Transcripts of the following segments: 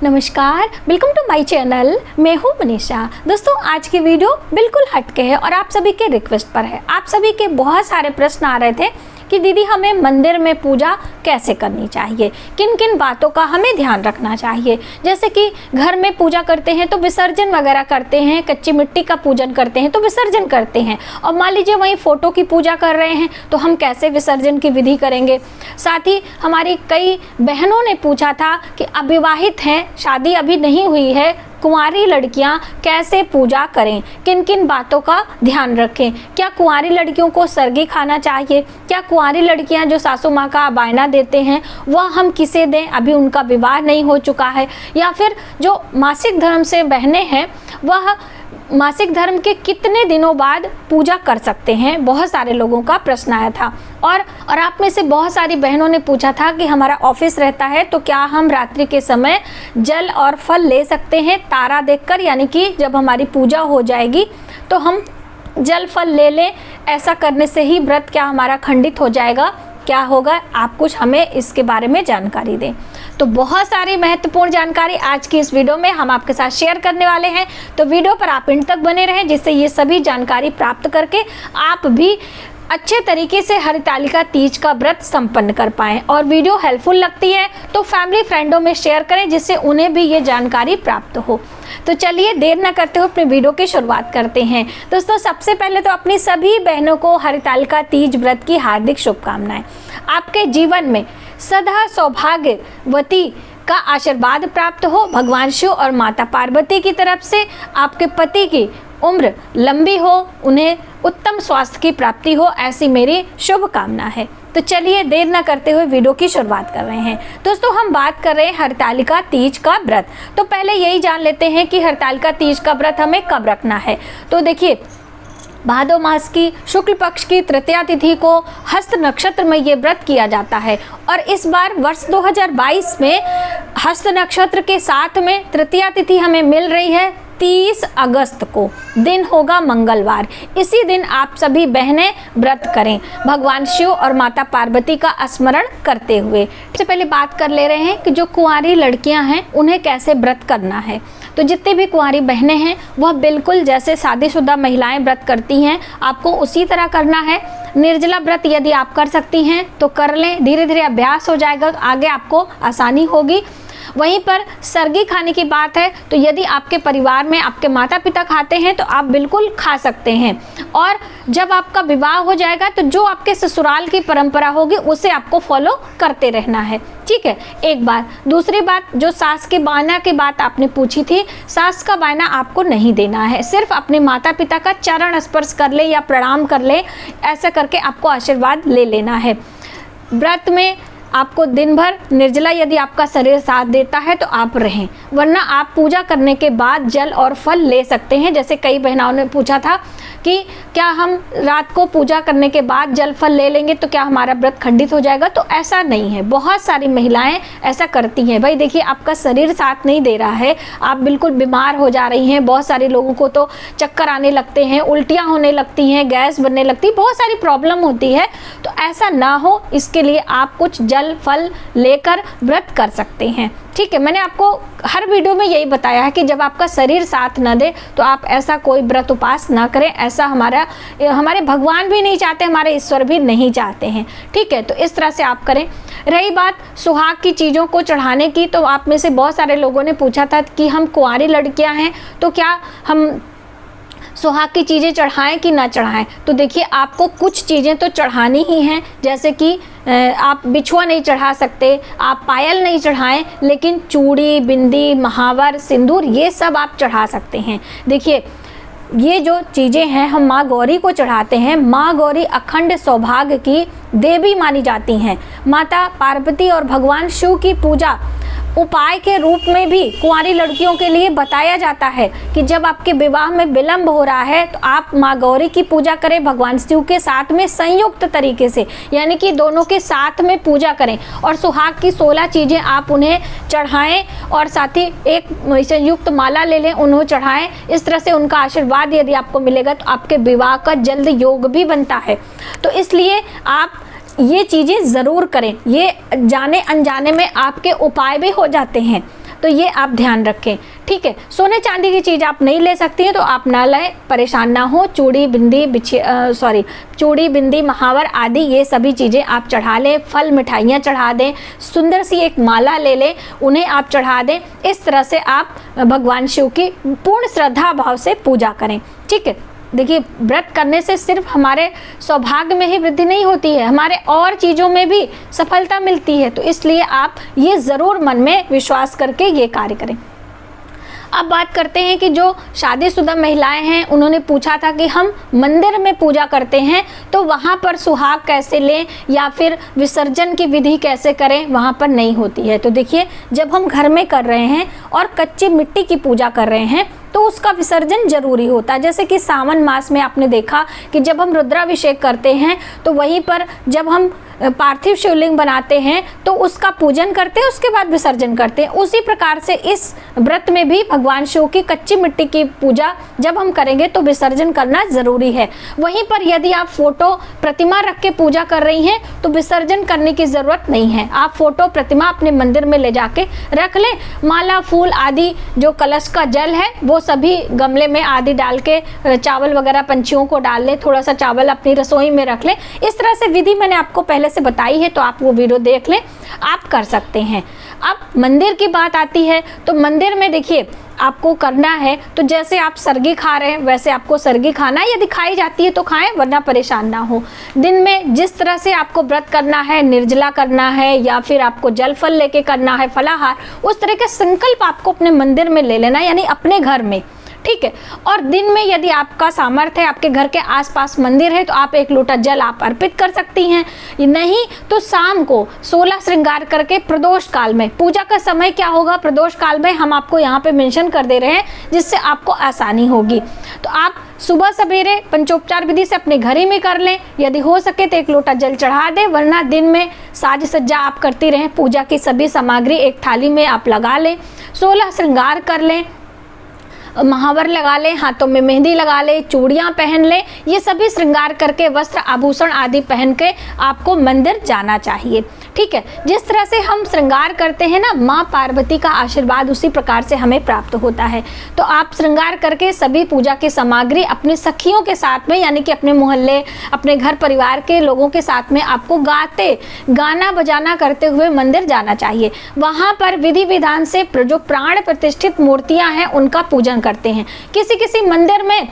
नमस्कार, welcome to my channel. मैं हूँ मनीषा। दोस्तों, आज की वीडियो बिल्कुल हटके है और आप सभी के रिक्वेस्ट पर है। आप सभी के बहुत सारे प्रश्न आ रहे थे कि दीदी हमें मंदिर में पूजा कैसे करनी चाहिए, किन किन बातों का हमें ध्यान रखना चाहिए। जैसे कि घर में पूजा करते हैं तो विसर्जन वगैरह करते हैं, कच्ची मिट्टी का पूजन करते हैं तो विसर्जन करते हैं, और मान लीजिए वहीं फ़ोटो की पूजा कर रहे हैं तो हम कैसे विसर्जन की विधि करेंगे। साथ ही हमारी कई बहनों ने पूछा था कि अविवाहित हैं, शादी अभी नहीं हुई है, कुंवारी लड़कियां कैसे पूजा करें, किन किन बातों का ध्यान रखें। क्या कुंवारी लड़कियों को सरगी खाना चाहिए, क्या कुंवारी लड़कियां जो सासू माँ का बायना देते हैं वह हम किसे दें, अभी उनका विवाह नहीं हो चुका है, या फिर जो मासिक धर्म से बहनें हैं वह मासिक धर्म के कितने दिनों बाद पूजा कर सकते हैं। बहुत सारे लोगों का प्रश्न आया था और आप में से बहुत सारी बहनों ने पूछा था कि हमारा ऑफिस रहता है तो क्या हम रात्रि के समय जल और फल ले सकते हैं तारा देखकर, यानी कि जब हमारी पूजा हो जाएगी तो हम जल फल ले लें, ऐसा करने से ही व्रत क्या हमारा खंडित हो जाएगा, क्या होगा। आप कुछ हमें इसके बारे में जानकारी दें। तो बहुत सारी महत्वपूर्ण जानकारी आज की इस वीडियो में हम आपके साथ शेयर करने वाले हैं, तो वीडियो पर आप एंड तक बने रहें जिससे ये सभी जानकारी प्राप्त करके आप भी अच्छे तरीके से हरितालिका तीज का व्रत संपन्न कर पाएं। और वीडियो हेल्पफुल लगती है तो फैमिली फ्रेंडों में शेयर करें जिससे उन्हें भी ये जानकारी प्राप्त हो। तो चलिए देर न करते हुए अपने वीडियो की शुरुआत करते हैं। दोस्तों, सबसे पहले तो अपनी सभी बहनों को हरितालिका तीज व्रत की हार्दिक शुभकामनाएं। आपके जीवन में सदा सौभाग्यवती का आशीर्वाद प्राप्त हो, भगवान शिव और माता पार्वती की तरफ से आपके पति की उम्र लंबी हो, उन्हें उत्तम स्वास्थ्य की प्राप्ति हो, ऐसी मेरी शुभकामना है। तो चलिए देर न करते हुए वीडियो की शुरुआत कर रहे हैं। दोस्तों, हम बात कर रहे हैं हरितालिका तीज का व्रत। तो पहले यही जान लेते हैं कि हरितालिका तीज का व्रत हमें कब रखना है। तो देखिए, भादो मास की शुक्ल पक्ष की तृतीया तिथि को हस्त नक्षत्र में ये व्रत किया जाता है, और इस बार वर्ष 2022 में हस्त नक्षत्र के साथ में तृतीया तिथि हमें मिल रही है 30 अगस्त को। दिन होगा मंगलवार। इसी दिन आप सभी बहनें व्रत करें, भगवान शिव और माता पार्वती का स्मरण करते हुए। सबसे पहले बात कर ले रहे हैं कि जो कुंवारी लड़कियां हैं उन्हें कैसे व्रत करना है। तो जितनी भी कुंवारी बहनें हैं वह बिल्कुल जैसे शादीशुदा महिलाएं व्रत करती हैं आपको उसी तरह करना है। निर्जला व्रत यदि आप कर सकती हैं तो कर लें, धीरे धीरे अभ्यास हो जाएगा, आगे आपको आसानी होगी। वहीं पर सरगी खाने की बात है तो यदि आपके परिवार में आपके माता पिता खाते हैं तो आप बिल्कुल खा सकते हैं, और जब आपका विवाह हो जाएगा तो जो आपके ससुराल की परंपरा होगी उसे आपको फॉलो करते रहना है। ठीक है, एक बात। दूसरी बात, जो सास के बायना की बात आपने पूछी थी, सास का बायना आपको नहीं देना है, सिर्फ अपने माता पिता का चरण स्पर्श कर ले या प्रणाम कर ले, ऐसा करके आपको आशीर्वाद ले लेना है। व्रत में आपको दिन भर निर्जला यदि आपका शरीर साथ देता है तो आप रहें, वरना आप पूजा करने के बाद जल और फल ले सकते हैं। जैसे कई बहनों ने पूछा था कि क्या हम रात को पूजा करने के बाद जल फल ले लेंगे तो क्या हमारा व्रत खंडित हो जाएगा। तो ऐसा नहीं है, बहुत सारी महिलाएं ऐसा करती हैं। भाई देखिए, आपका शरीर साथ नहीं दे रहा है, आप बिल्कुल बीमार हो जा रही हैं, बहुत सारे लोगों को तो चक्कर आने लगते हैं, उल्टियाँ होने लगती हैं, गैस बनने लगती है, बहुत सारी प्रॉब्लम होती है। तो ऐसा ना हो इसके लिए आप कुछ जल फल लेकर व्रत कर सकते हैं। ठीक है, मैंने आपको हर वीडियो में यही बताया है कि जब आपका शरीर साथ न दे तो आप ऐसा कोई व्रत उपास ना करें। ऐसा हमारे भगवान भी नहीं चाहते, हमारे ईश्वर भी नहीं चाहते हैं। ठीक है, तो इस तरह से आप करें। रही बात सुहाग की चीज़ों को चढ़ाने की, तो आप में से बहुत सारे लोगों ने पूछा था कि हम कुंवारी लड़कियां हैं तो क्या हम सुहाग की चीज़ें चढ़ाएं कि ना चढ़ाएं। तो देखिए, आपको कुछ चीज़ें तो चढ़ानी ही हैं, जैसे कि आप बिछुआ नहीं चढ़ा सकते, आप पायल नहीं चढ़ाएं, लेकिन चूड़ी, बिंदी, महावर, सिंदूर ये सब आप चढ़ा सकते हैं। देखिए, ये जो चीज़ें हैं हम माँ गौरी को चढ़ाते हैं। माँ गौरी अखंड सौभाग्य की देवी मानी जाती हैं। माता पार्वती और भगवान शिव की पूजा उपाय के रूप में भी कुंवारी लड़कियों के लिए बताया जाता है कि जब आपके विवाह में विलंब हो रहा है तो आप माँ गौरी की पूजा करें भगवान शिव के साथ में संयुक्त तरीके से, यानी कि दोनों के साथ में पूजा करें, और सुहाग की 16 चीज़ें आप उन्हें चढ़ाएं और साथ ही एक संयुक्त माला ले लें, उन्हें चढ़ाएं। इस तरह से उनका आशीर्वाद यदि आपको मिलेगा तो आपके विवाह का जल्द योग भी बनता है। तो इसलिए आप ये चीज़ें ज़रूर करें, ये जाने अनजाने में आपके उपाय भी हो जाते हैं। तो ये आप ध्यान रखें, ठीक है। सोने चांदी की चीज़ आप नहीं ले सकती हैं तो आप ना लें, परेशान ना हो। चूड़ी बिंदी महावर आदि ये सभी चीज़ें आप चढ़ा लें, फल मिठाइयाँ चढ़ा दें, सुंदर सी एक माला ले लें, उन्हें आप चढ़ा दें। इस तरह से आप भगवान शिव की पूर्ण श्रद्धा भाव से पूजा करें, ठीक है। देखिए, व्रत करने से सिर्फ हमारे सौभाग्य में ही वृद्धि नहीं होती है, हमारे और चीज़ों में भी सफलता मिलती है। तो इसलिए आप ये ज़रूर मन में विश्वास करके ये कार्य करें। अब बात करते हैं कि जो शादीशुदा महिलाएं हैं, उन्होंने पूछा था कि हम मंदिर में पूजा करते हैं तो वहाँ पर सुहाग कैसे लें या फिर विसर्जन की विधि कैसे करें, वहाँ पर नहीं होती है। तो देखिए, जब हम घर में कर रहे हैं और कच्ची मिट्टी की पूजा कर रहे हैं तो उसका विसर्जन जरूरी होता है। जैसे कि सावन मास में आपने देखा कि जब हम रुद्राभिषेक करते हैं तो वहीं पर जब हम पार्थिव शिवलिंग बनाते हैं तो उसका पूजन करते हैं, उसके बाद विसर्जन करते हैं। उसी प्रकार से इस व्रत में भी भगवान शिव की कच्ची मिट्टी की पूजा जब हम करेंगे तो विसर्जन करना ज़रूरी है। वहीं पर यदि आप फोटो प्रतिमा रख के पूजा कर रही हैं तो विसर्जन करने की ज़रूरत नहीं है। आप फोटो प्रतिमा अपने मंदिर में ले जाके रख लें। माला फूल आदि जो कलश का जल है वो सभी गमले में आदि डाल के, चावल वगैरह पंछियों को डाल लें, थोड़ा सा चावल अपनी रसोई में रख लें। इस तरह से विधि मैंने आपको पहले से बताई है, तो आप वो वीडियो देख लें, आप कर सकते हैं। अब मंदिर की बात आती है तो मंदिर में देखिए, आपको करना है तो जैसे आप सरगी खा रहे हैं वैसे आपको सरगी खाना है। यदि खाई जाती है तो खाएं, वरना परेशान ना हो। दिन में जिस तरह से आपको व्रत करना है, निर्जला करना है या फिर आपको जल फल लेके करना है, फलाहार, उस तरह के संकल्प आपको अपने मंदिर में ले लेना, यानी अपने घर में, ठीक है। और दिन में यदि आपका सामर्थ्य है, आपके घर के आसपास मंदिर है, तो आप 1 लोटा जल आप अर्पित कर सकती हैं। नहीं तो शाम को 16 श्रृंगार करके प्रदोष काल में, पूजा का समय क्या होगा प्रदोष काल में हम आपको यहाँ पे मेंशन कर दे रहे हैं जिससे आपको आसानी होगी। तो आप सुबह सवेरे पंचोपचार विधि से अपने घर ही में कर लें। यदि हो सके तो 1 लोटा जल चढ़ा दें, वरना दिन में साज सज्जा आप करती रहें, पूजा की सभी सामग्री एक थाली में आप लगा लें, 16 श्रृंगार कर लें, महावर लगा लें, हाथों में मेहंदी लगा लें, चूड़ियाँ पहन लें। ये सभी श्रृंगार करके वस्त्र आभूषण आदि पहन के आपको मंदिर जाना चाहिए, ठीक है। जिस तरह से हम श्रृंगार करते हैं ना, माँ पार्वती का आशीर्वाद उसी प्रकार से हमें प्राप्त होता है। तो आप श्रृंगार करके सभी पूजा की सामग्री अपने सखियों के साथ में, यानी कि अपने मोहल्ले, अपने घर परिवार के लोगों के साथ में आपको गाना बजाना करते हुए मंदिर जाना चाहिए। वहाँ पर विधि विधान से जो प्राण प्रतिष्ठित मूर्तियाँ हैं उनका पूजन करते हैं। किसी मंदिर में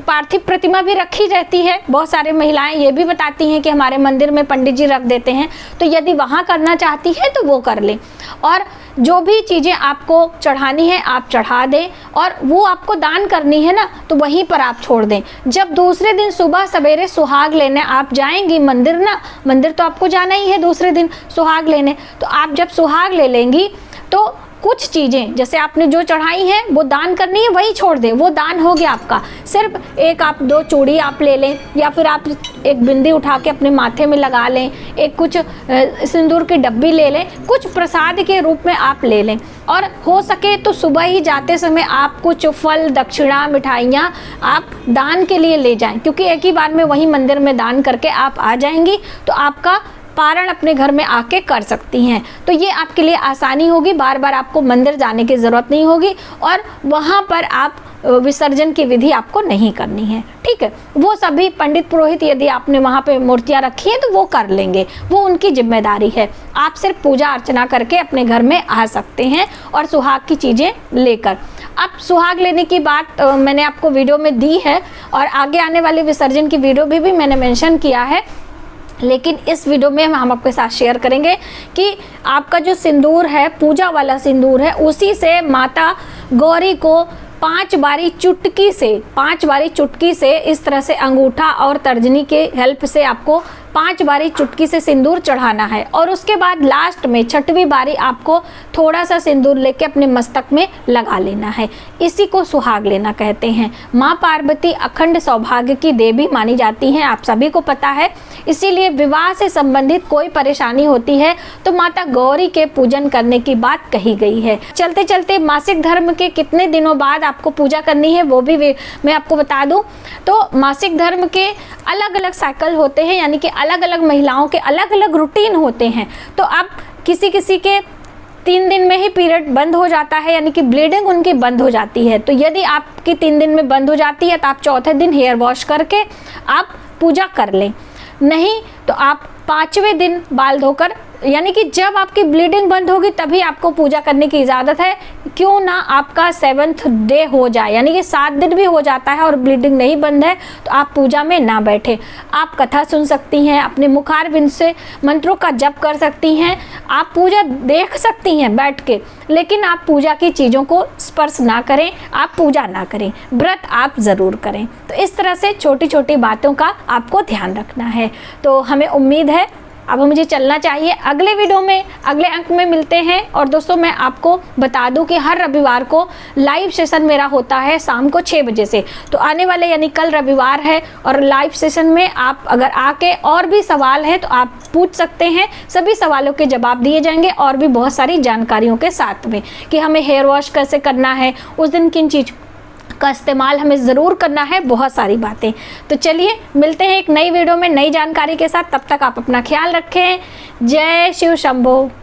पार्थिव प्रतिमा भी रखी रहती है। बहुत सारे महिलाएं ये भी बताती हैं कि हमारे मंदिर में पंडित जी रख देते हैं। तो यदि वहाँ करना चाहती है तो वो कर लें, और जो भी चीज़ें आपको चढ़ानी है आप चढ़ा दें, और वो आपको दान करनी है ना तो वहीं पर आप छोड़ दें। जब दूसरे दिन सुबह सवेरे सुहाग लेने आप जाएंगी मंदिर ना, मंदिर तो आपको जाना ही है दूसरे दिन सुहाग लेने, तो आप जब सुहाग ले लेंगी तो कुछ चीज़ें जैसे आपने जो चढ़ाई हैं वो दान करनी है, वही छोड़ दें, वो दान हो गया आपका। सिर्फ एक आप 2 चूड़ी आप ले लें, या फिर आप एक बिंदी उठा के अपने माथे में लगा लें, एक कुछ सिंदूर की डब्बी ले लें, कुछ प्रसाद के रूप में आप ले लें। और हो सके तो सुबह ही जाते समय आप कुछ फल, दक्षिणा, मिठाइयाँ आप दान के लिए ले जाएं, क्योंकि एक ही बार में वही मंदिर में दान करके आप आ जाएंगी तो आपका पारण अपने घर में आके कर सकती हैं। तो ये आपके लिए आसानी होगी, बार बार आपको मंदिर जाने की ज़रूरत नहीं होगी, और वहाँ पर आप विसर्जन की विधि आपको नहीं करनी है, ठीक है। वो सभी पंडित पुरोहित यदि आपने वहाँ पे मूर्तियाँ रखी हैं तो वो कर लेंगे, वो उनकी जिम्मेदारी है। आप सिर्फ पूजा अर्चना करके अपने घर में आ सकते हैं और सुहाग की चीज़ें लेकर। अब सुहाग लेने की बात मैंने आपको वीडियो में दी है, और आगे आने वाले विसर्जन की वीडियो भी मैंने मेंशन किया है, लेकिन इस वीडियो में हम आपके साथ शेयर करेंगे कि आपका जो सिंदूर है, पूजा वाला सिंदूर है, उसी से माता गौरी को 5 बारी चुटकी से इस तरह से अंगूठा और तर्जनी के हेल्प से आपको 5 बारी चुटकी से सिंदूर चढ़ाना है, और उसके बाद लास्ट में 6वीं बारी आपको थोड़ा सा सिंदूर लेके अपने मस्तक में लगा लेना है। इसी को सुहाग लेना कहते हैं। माँ पार्वती अखंड सौभाग्य की देवी मानी जाती हैं, आप सभी को पता है। इसीलिए विवाह से संबंधित कोई परेशानी होती है तो माता गौरी के पूजन करने की बात कही गई है। चलते चलते मासिक धर्म के कितने दिनों बाद आपको पूजा करनी है वो भी मैं आपको बता दूं। तो मासिक धर्म के अलग अलग साइकिल होते हैं, यानी कि अलग अलग महिलाओं के अलग अलग रूटीन होते हैं। तो अब किसी के 3 दिन में ही पीरियड बंद हो जाता है, यानी कि ब्लीडिंग उनकी बंद हो जाती है। तो यदि आपकी 3 दिन में बंद हो जाती है तो आप चौथे दिन हेयर वॉश करके आप पूजा कर लें। नहीं तो आप 5वें दिन बाल धोकर, यानी कि जब आपकी ब्लीडिंग बंद होगी तभी आपको पूजा करने की इजाज़त है। क्यों ना आपका 7th डे हो जाए, यानी कि 7 दिन भी हो जाता है और ब्लीडिंग नहीं बंद है तो आप पूजा में ना बैठे। आप कथा सुन सकती हैं, अपने मुखारबिंद से मंत्रों का जप कर सकती हैं, आप पूजा देख सकती हैं बैठ के, लेकिन आप पूजा की चीज़ों को स्पर्श ना करें, आप पूजा ना करें, व्रत आप ज़रूर करें। तो इस तरह से छोटी छोटी बातों का आपको ध्यान रखना है। तो हमें उम्मीद है अब मुझे चलना चाहिए। अगले वीडियो में अगले अंक में मिलते हैं। और दोस्तों मैं आपको बता दूं कि हर रविवार को लाइव सेशन मेरा होता है शाम को 6 बजे से। तो आने वाले यानी कल रविवार है और लाइव सेशन में आप अगर आके और भी सवाल है तो आप पूछ सकते हैं, सभी सवालों के जवाब दिए जाएंगे और भी बहुत सारी जानकारियों के साथ में कि हमें हेयर वॉश कैसे करना है, उस दिन किन चीज़ का इस्तेमाल हमें ज़रूर करना है, बहुत सारी बातें। तो चलिए मिलते हैं एक नई वीडियो में नई जानकारी के साथ। तब तक आप अपना ख्याल रखें। जय शिव शंभो।